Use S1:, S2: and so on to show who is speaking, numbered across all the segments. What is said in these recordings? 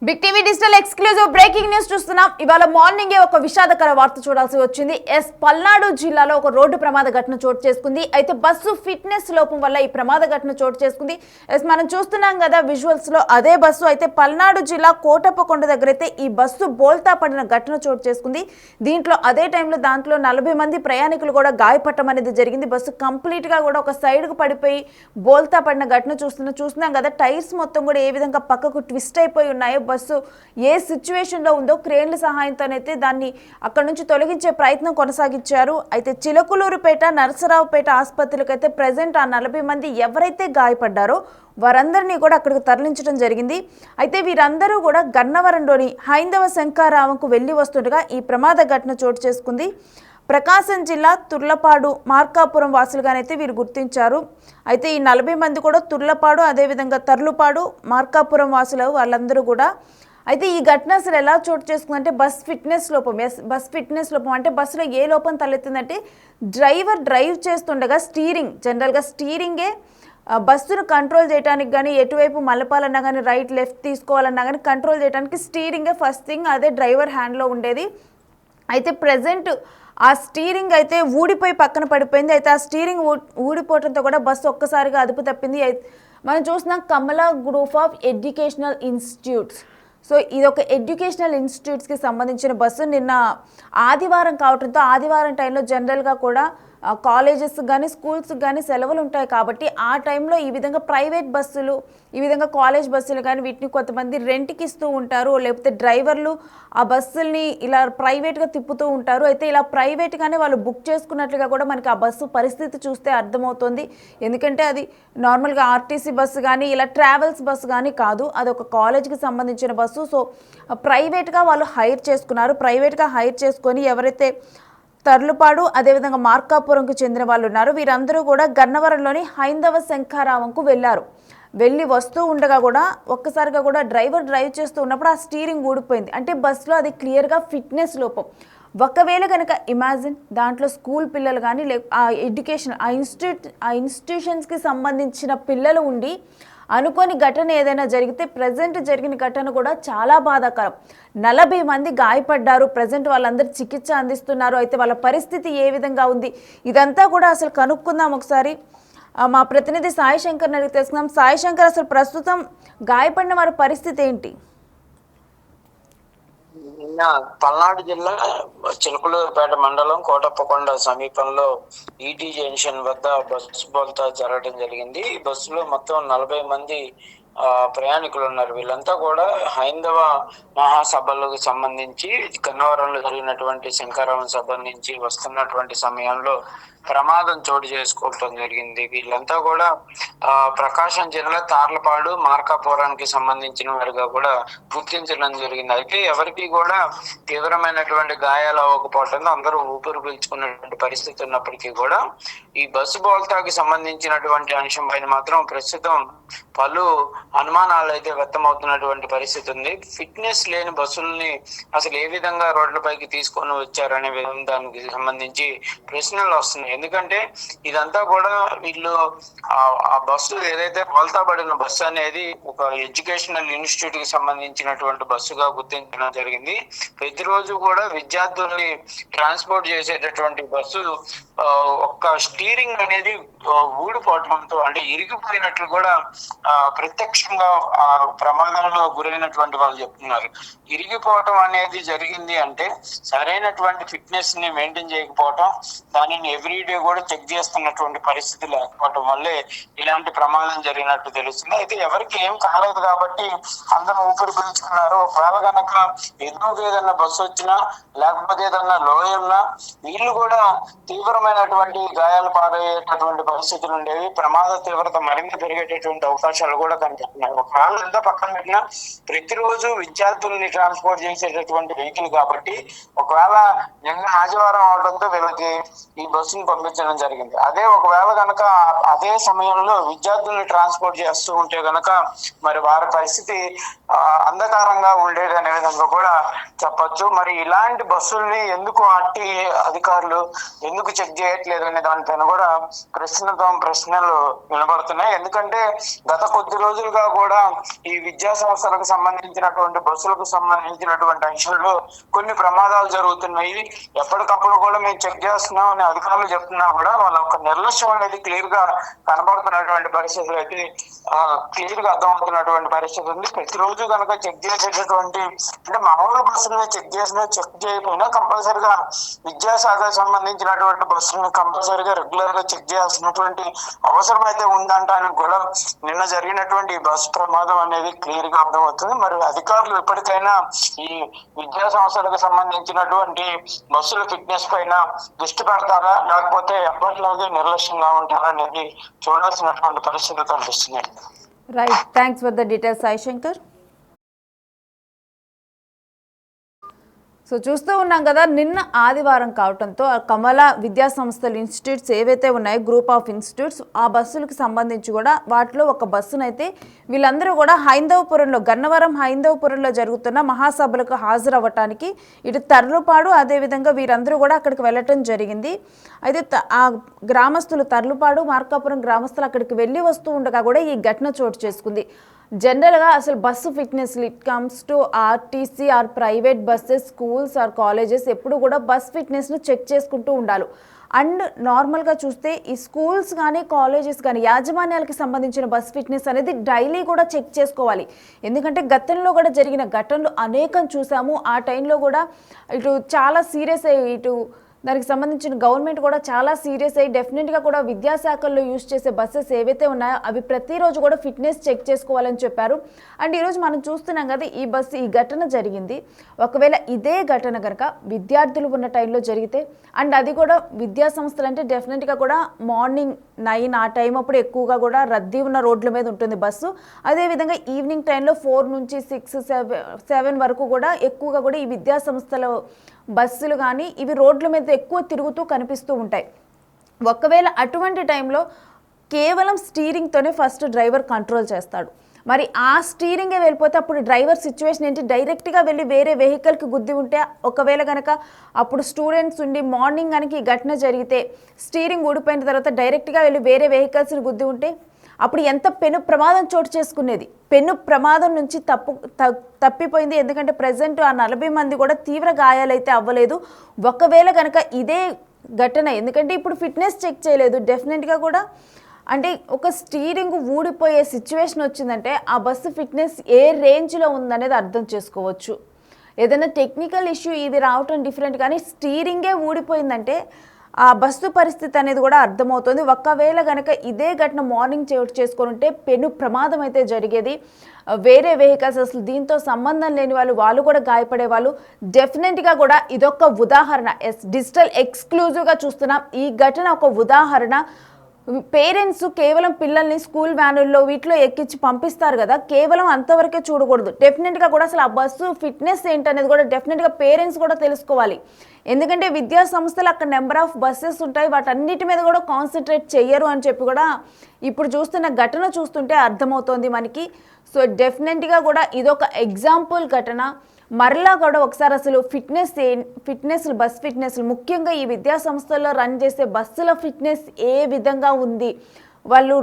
S1: Big TV digital exclusive breaking news చూస్తున్నాం. ఇవాళ morning ఒక విషాదకర వార్త చూడాల్సి వచ్చింది. పల్నాడు జిల్లాలో ఒక రోడ్డు ప్రమాద ఘటన చోటు చేసుకుంది. అయితే బస్సు ఫిట్నెస్ లోపం వల్ల ఈ ప్రమాద ఘటన చోటు చేసుకుంది. మనం చూస్తున్నాం కదా విజువల్స్ లో, అదే బస్సు అయితే పల్నాడు జిల్లా కోటప్పకొండ దగ్గర అయితే ఈ బస్సు బోల్తా పడిన ఘటన చోటు చేసుకుంది. దీంట్లో అదే టైంలో దాంట్లో 40 మంది ప్రయాణికులు కూడా గాయపడటం అనేది జరిగింది. బస్సు కంప్లీట్ గా కూడా ఒక సైడ్ కు పడిపోయి బోల్తా పడిన ఘటన చూస్తున్నాం కదా. టైర్స్ మొత్తం కూడా ఏ విధంగా పక్కకు ట్విస్ట్ అయిపోయి ఉన్నాయో, బస్సు ఏ సిచ్యువేషన్లో ఉందో క్రేన్ల సహాయంతోనైతే దాన్ని అక్కడ నుంచి తొలగించే ప్రయత్నం కొనసాగించారు. అయితే చిలకలూరుపేట, నరసరావుపేట ఆసుపత్రులకు అయితే ప్రజెంట్ ఆ 40 మంది ఎవరైతే గాయపడ్డారో వారందరినీ కూడా అక్కడికి తరలించడం జరిగింది. అయితే వీరందరూ కూడా గన్నవరంలోని హైందవ శంఖారావంకు వెళ్ళి వస్తుండగా ఈ ప్రమాద ఘటన చోటు చేసుకుంది. ప్రకాశం జిల్లా తుర్లపాడు, మార్కాపురం వాసులుగానైతే వీరు గుర్తించారు. అయితే ఈ 40 మంది కూడా తుర్లపాడు, అదేవిధంగా తర్లుపాడు, మార్కాపురం వాసులు వాళ్ళందరూ కూడా. అయితే ఈ ఘటన అసలు ఎలా చోటు చేసుకుందంటే బస్ ఫిట్నెస్ లోపం. బస్ ఫిట్నెస్ లోపం అంటే బస్సులో ఏ లోపం తలెత్తిందంటే డ్రైవ్ చేస్తుండగా జనరల్గా స్టీరింగే బస్సును కంట్రోల్ చేయడానికి కానీ, ఎటువైపు మలపాలన్నా కానీ, రైట్ లెఫ్ట్ తీసుకోవాలన్నా కానీ కంట్రోల్ చేయడానికి స్టీరింగే ఫస్ట్ థింగ్, అదే డ్రైవర్ హ్యాండ్లో ఉండేది. అయితే ప్రజెంట్ ఆ స్టీరింగ్ అయితే ఊడిపోయి పక్కన పడిపోయింది. అయితే ఆ స్టీరింగ్ ఊడిపోవడంతో కూడా బస్సు ఒక్కసారిగా అదుపు తప్పింది. మనం చూస్తున్నాం Kamala group of educational institutes. So ఇది ఒక ఎడ్యుకేషనల్ ఇన్స్టిట్యూట్స్కి సంబంధించిన బస్సు. నిన్న ఆదివారం కావడంతో ఆదివారం టైంలో జనరల్గా కూడా కాలేజెస్ కానీ స్కూల్స్ కానీ సెలవులు ఉంటాయి కాబట్టి ఆ టైంలో ఈ విధంగా ప్రైవేట్ బస్సులు, ఈ విధంగా కాలేజ్ బస్సులు కానీ వీటిని కొంతమంది రెంట్కి ఇస్తూ ఉంటారు, లేకపోతే డ్రైవర్లు ఆ బస్సుల్ని ఇలా ప్రైవేట్గా తిప్పుతూ ఉంటారు. అయితే ఇలా ప్రైవేట్గానే వాళ్ళు బుక్ చేసుకున్నట్లుగా కూడా మనకి ఆ బస్సు పరిస్థితి చూస్తే అర్థమవుతుంది. ఎందుకంటే అది నార్మల్గా ఆర్టీసీ బస్సు కానీ ఇలా ట్రావెల్స్ బస్సు కానీ కాదు, అది ఒక కాలేజ్కి సంబంధించిన బస్సు. సో ప్రైవేట్గా వాళ్ళు హైర్ చేసుకున్నారు. ప్రైవేట్గా హైర్ చేసుకొని ఎవరైతే తర్లుపాడు, అదేవిధంగా మార్కాపురంకు చెందిన వాళ్ళు ఉన్నారు, వీరందరూ కూడా గన్నవరంలోని హైందవ శంఖారావంకు వెళ్ళి వస్తూ ఉండగా కూడా ఒక్కసారిగా కూడా డ్రైవ్ చేస్తూ ఉన్నప్పుడు ఆ స్టీరింగ్ ఊడిపోయింది. అంటే బస్సులో అది క్లియర్గా ఫిట్నెస్ లోపం. ఒకవేళ కనుక ఇమాజిన్ దాంట్లో స్కూల్ పిల్లలు కానీ ఆ ఎడ్యుకేషన్ ఆ ఇన్స్టిట్యూషన్స్కి సంబంధించిన పిల్లలు ఉండి అనుకోని ఘటన ఏదైనా జరిగితే, ప్రజెంట్ జరిగిన ఘటన కూడా చాలా బాధాకరం. 40 మంది గాయపడ్డారు. ప్రజెంట్ వాళ్ళందరూ చికిత్స అందిస్తున్నారు. అయితే వాళ్ళ పరిస్థితి ఏ విధంగా ఉంది ఇదంతా కూడా అసలు కనుక్కుందాం ఒకసారి. మా ప్రతినిధి సాయి శంకర్ని అడిగి తెలుసుకుందాం. సాయి శంకర్, అసలు ప్రస్తుతం గాయపడిన వారి పరిస్థితి ఏంటి?
S2: నిన్న పల్నాడు జిల్లా చిలకలూరుపేట మండలం కోటప్పకొండ సమీపంలో ఈటీ జంక్షన్ వద్ద బస్సు బోల్తా జరగడం జరిగింది. ఈ బస్సులో మొత్తం 40 మంది ప్రయాణికులు ఉన్నారు. వీళ్ళంతా కూడా హైందవ మహాసభలకు సంబంధించి గన్నవరంలో జరిగినటువంటి శంకరావం సభ నుంచి వస్తున్నటువంటి సమయంలో ప్రమాదం చోటు చేసుకోవటం జరిగింది. వీళ్ళంతా కూడా ప్రకాశం జిల్లా తార్లపాడు, మార్కాపురానికి సంబంధించిన వారిగా కూడా గుర్తించడం జరిగింది. అయితే ఎవరికి కూడా తీవ్రమైనటువంటి గాయాలు అవ్వకపోవడంతో అందరూ ఊపిరి పీల్చుకున్నటువంటి పరిస్థితి ఉన్నప్పటికీ కూడా ఈ బస్సు బోల్తాకి సంబంధించినటువంటి అంశం పైన మాత్రం ప్రస్తుతం పలు అనుమానాలు అయితే వ్యక్తమవుతున్నటువంటి పరిస్థితి ఉంది. ఫిట్నెస్ లేని బస్సుల్ని అసలు ఏ విధంగా రోడ్లపైకి తీసుకొని వచ్చారనే దానికి సంబంధించి ప్రశ్నలు వస్తున్నాయి. ఎందుకంటే ఇదంతా కూడా వీళ్ళు ఆ బస్సు ఏదైతే బోల్తా పడిన బస్సు అనేది ఒక ఎడ్యుకేషనల్ ఇన్స్టిట్యూట్ కి సంబంధించినటువంటి బస్సుగా గుర్తించడం జరిగింది. ప్రతిరోజు కూడా విద్యార్థుల్ని ట్రాన్స్పోర్ట్ చేసేటటువంటి బస్సు ఒక్క స్టీరింగ్ అనేది ఊడిపోవటంతో, అంటే ఇరిగిపోయినట్లు కూడా ప్రత్యక్షంగా ఆ ప్రమాదంలో గురైనటువంటి వాళ్ళు చెప్తున్నారు. ఇరిగిపోవటం అనేది జరిగింది అంటే సరైనటువంటి ఫిట్నెస్ ని మెయింటైన్ చేయకపోవటం, దానిని ఎవ్రీడే కూడా చెక్ చేస్తున్నటువంటి పరిస్థితి లేకపోవటం వల్లే ఇలాంటి ప్రమాదం జరిగినట్టు తెలుస్తుంది. అయితే ఎవరికి ఏం కాలేదు కాబట్టి అందరూ ఊపిరి పీల్చుకున్నారు. ఒకవేళ కనుక ఎదురుగా ఏదన్నా బస్సు వచ్చినా లేకపోతే ఏదన్నా లోయ ఉన్నా వీళ్ళు కూడా తీవ్రమైనటువంటి గాయాలు పారయ్యేటటువంటి పరిస్థితులు ఉండేవి. ప్రమాద తీవ్రత మరింత పెరిగేటటువంటి అవకాశాలు కూడా కనిపిస్తున్నాయి. ఒకవేళ ఎంత పక్కన పెట్టినా ప్రతిరోజు విద్యార్థుల్ని ట్రాన్స్పోర్ట్ చేసేటటువంటి వెహికల్ కాబట్టి ఒకవేళ నిన్న ఆదివారం అవడంతో వీళ్ళకి ఈ బస్సుని పంపించడం జరిగింది. అదే ఒకవేళ కనుక అదే సమయంలో విద్యార్థుల్ని ట్రాన్స్పోర్ట్ చేస్తూ ఉంటే కనుక మరి వారి పరిస్థితి అంధకారంగా ఉండేది అనే విధంగా కూడా చెప్పొచ్చు. మరి ఇలాంటి బస్సుల్ని ఎందుకు ఆర్టీఏ అధికారులు ఎందుకు చెక్ చేయట్లేదు అనే దానిపైన కూడా ప్రశ్నలు వినబడుతున్నాయి. ఎందుకంటే గత కొద్ది రోజులుగా కూడా ఈ విద్యా సంస్థలకు సంబంధించినటువంటి బస్సులకు సంబంధించినటువంటి అంశాల్లో కొన్ని ప్రమాదాలు జరుగుతున్నాయి. ఎప్పటికప్పుడు కూడా మేము చెక్ చేస్తున్నాం అని అధికారులు చెప్తున్నా కూడా వాళ్ళ ఒక నిర్లక్ష్యం అనేది క్లియర్ గా కనబడుతున్నటువంటి పరిస్థితులు అయితే క్లియర్ గా అర్థమవుతున్నటువంటి పరిస్థితి ఉంది. ప్రతిరోజు కనుక చెక్ చేసేటటువంటి అంటే మామూలు బస్సులను చెక్ చేయకపోయినా కంపల్సరిగా విద్యాశాఖ సంబంధించినటువంటి బస్సులను కంపల్సరిగా రెగ్యులర్ గా చెక్ చేయాల్సినటువంటి అవసరం అయితే ఉందంటానికి కూడా నిన్న జరిగినటువంటి బస్ ప్రమాదం అనేది క్లియర్ గా అర్థమవుతుంది. మరి అధికారులు ఇప్పటికైనా ఈ విద్యా సంస్థలకు సంబంధించినటువంటి బస్సుల ఫిట్నెస్ పైన దృష్టి పెడతారా, లేకపోతే ఎప్పటిలాగే నిర్లక్ష్యంగా ఉంటారా అనేది చూడాల్సినటువంటి పరిస్థితులు కనిపిస్తున్నాయి.
S1: Right, thanks for the details Sai Shankar. So చూస్తూ ఉన్నాం కదా, నిన్న ఆదివారం కావడంతో కమల విద్యా సంస్థలు ఇన్స్టిట్యూట్స్ ఏవైతే ఉన్నాయో గ్రూప్ ఆఫ్ ఇన్స్టిట్యూట్స్ ఆ బస్సులకు సంబంధించి కూడా వాటిలో ఒక బస్సునైతే వీళ్ళందరూ కూడా హైందవపురంలో గన్నవరం హైందవపురంలో జరుగుతున్న మహాసభలకు హాజరవ్వటానికి ఇటు తర్లుపాడు అదేవిధంగా వీరందరూ కూడా అక్కడికి వెళ్ళటం జరిగింది. అయితే ఆ గ్రామస్తులు తర్లుపాడు మార్కాపురం గ్రామస్తులు అక్కడికి వెళ్ళి వస్తూ ఉండగా కూడా ఈ ఘటన చోటు చేసుకుంది. జనరల్గా అసలు bus fitness it comes to RTC or private buses schools or colleges ఎప్పుడు కూడా బస్ ఫిట్నెస్ను చెక్ చేసుకుంటూ ఉండాలి. అండ్ నార్మల్గా చూస్తే ఈ స్కూల్స్ కానీ కాలేజెస్ కానీ యాజమాన్యాలకి సంబంధించిన బస్ ఫిట్నెస్ అనేది డైలీ కూడా చెక్ చేసుకోవాలి. ఎందుకంటే గతంలో కూడా జరిగిన ఘటనలు అనేకం చూసాము. ఆ టైంలో కూడా ఇటు చాలా సీరియస్ అయ్యి ఇటు దానికి సంబంధించిన గవర్నమెంట్ కూడా చాలా సీరియస్ అయ్యి డెఫినెట్గా కూడా విద్యాశాఖల్లో యూజ్ చేసే బస్సెస్ ఏవైతే ఉన్నాయో అవి ప్రతిరోజు కూడా ఫిట్నెస్ చెక్ చేసుకోవాలని చెప్పారు. అండ్ ఈరోజు మనం చూస్తున్నాం కదా ఈ ఘటన జరిగింది. ఒకవేళ ఇదే ఘటన కనుక విద్యార్థులు ఉన్న టైంలో జరిగితే అండ్ అది కూడా విద్యా సంస్థలు అంటే డెఫినెట్గా కూడా మార్నింగ్ 9 ఆ టైం అప్పుడు ఎక్కువగా కూడా రద్దీ ఉన్న రోడ్ల మీద ఉంటుంది బస్సు. అదేవిధంగా ఈవినింగ్ టైంలో 4 నుంచి 6, 7 వరకు కూడా ఎక్కువగా కూడా ఈ విద్యా సంస్థల బస్సులు కానీ ఇవి రోడ్ల మీద ఎక్కువ తిరుగుతూ కనిపిస్తూ ఉంటాయి. ఒకవేళ అటువంటి టైంలో కేవలం స్టీరింగ్తోనే ఫస్ట్ డ్రైవర్ కంట్రోల్ చేస్తాడు. మరి ఆ స్టీరింగే వెళ్ళిపోతే అప్పుడు డ్రైవర్ సిచ్యువేషన్ ఏంటి, డైరెక్ట్గా వెళ్ళి వేరే వెహికల్కి గుద్ది ఉంటే ఒకవేళ కనుక అప్పుడు స్టూడెంట్స్ ఉండి మార్నింగ్ కనుక ఈ ఘటన జరిగితే స్టీరింగ్ ఊడిపోయిన తర్వాత డైరెక్ట్గా వెళ్ళి వేరే వెహికల్స్ని గుద్ది ఉంటే అప్పుడు ఎంత పెను ప్రమాదం చోటు చేసుకునేది. పెను ప్రమాదం నుంచి తప్పిపోయింది. ఎందుకంటే ప్రజెంట్ ఆ 40 మంది కూడా తీవ్ర గాయాలైతే అవ్వలేదు. ఒకవేళ కనుక ఇదే ఘటన ఎందుకంటే ఇప్పుడు ఫిట్నెస్ చెక్ చేయలేదు డెఫినెట్గా కూడా అంటే ఒక స్టీరింగ్ ఊడిపోయే సిచ్యువేషన్ వచ్చిందంటే ఆ బస్సు ఫిట్నెస్ ఏ రేంజ్లో ఉందనేది అర్థం చేసుకోవచ్చు. ఏదైనా టెక్నికల్ ఇష్యూ ఇది రావటం డిఫరెంట్, కానీ స్టీరింగే ఊడిపోయిందంటే ఆ బస్సు పరిస్థితి అనేది కూడా అర్థమవుతుంది. ఒకవేళ కనుక ఇదే ఘటన మార్నింగ్ చేసుకొని ఉంటే పెను ప్రమాదం అయితే జరిగేది. వేరే వెహికల్స్ అసలు దీంతో సంబంధం లేని వాళ్ళు కూడా గాయపడే వాళ్ళు. డెఫినెట్గా కూడా ఇదొక ఉదాహరణ. డిజిటల్ ఎక్స్క్లూజివ్గా చూస్తున్నాం. ఈ ఘటన ఒక ఉదాహరణ. పేరెంట్స్ కేవలం పిల్లల్ని స్కూల్ వ్యానుల్లో వీటిలో ఎక్కించి పంపిస్తారు కదా, కేవలం అంతవరకే చూడకూడదు. డెఫినెట్గా కూడా అసలు ఆ బస్సు ఫిట్నెస్ ఏంటనేది కూడా డెఫినెట్గా పేరెంట్స్ కూడా తెలుసుకోవాలి. ఎందుకంటే విద్యా సంస్థలు అక్కడ నెంబర్ ఆఫ్ బస్సెస్ ఉంటాయి, వాటన్నిటి మీద కూడా కాన్సన్ట్రేట్ చెయ్యరు అని చెప్పి కూడా ఇప్పుడు చూస్తున్న ఘటన చూస్తుంటే అర్థమవుతోంది మనకి. సో డెఫినెట్గా కూడా ఇదొక ఎగ్జాంపుల్ ఘటన. మరలా కూడా ఒకసారి అసలు ఫిట్నెస్ బస్ ఫిట్నెస్ ముఖ్యంగా ఈ విద్యా సంస్థల్లో రన్ చేసే బస్సుల ఫిట్నెస్ ఏ విధంగా ఉంది, వాళ్ళు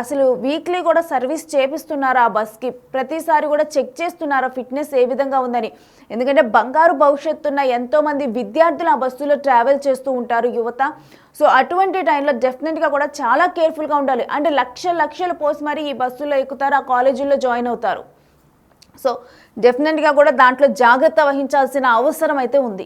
S1: అసలు వీక్లీ కూడా సర్వీస్ చేపిస్తున్నారు ఆ బస్కి, ప్రతిసారి కూడా చెక్ చేస్తున్నారు ఫిట్నెస్ ఏ విధంగా ఉందని. ఎందుకంటే బంగారు భవిష్యత్తున్న ఎంతోమంది విద్యార్థులు ఆ బస్సులో ట్రావెల్ చేస్తూ ఉంటారు, యువత. సో అటువంటి టైంలో డెఫినెట్గా కూడా చాలా కేర్ఫుల్గా ఉండాలి. అంటే లక్షలు పోసి మరి ఈ బస్సులో ఎక్కుతారు, ఆ కాలేజీల్లో జాయిన్ అవుతారు. సో డెఫినెట్గా కూడా దాంట్లో జాగ్రత్త వహించాల్సిన అవసరం అయితే ఉంది.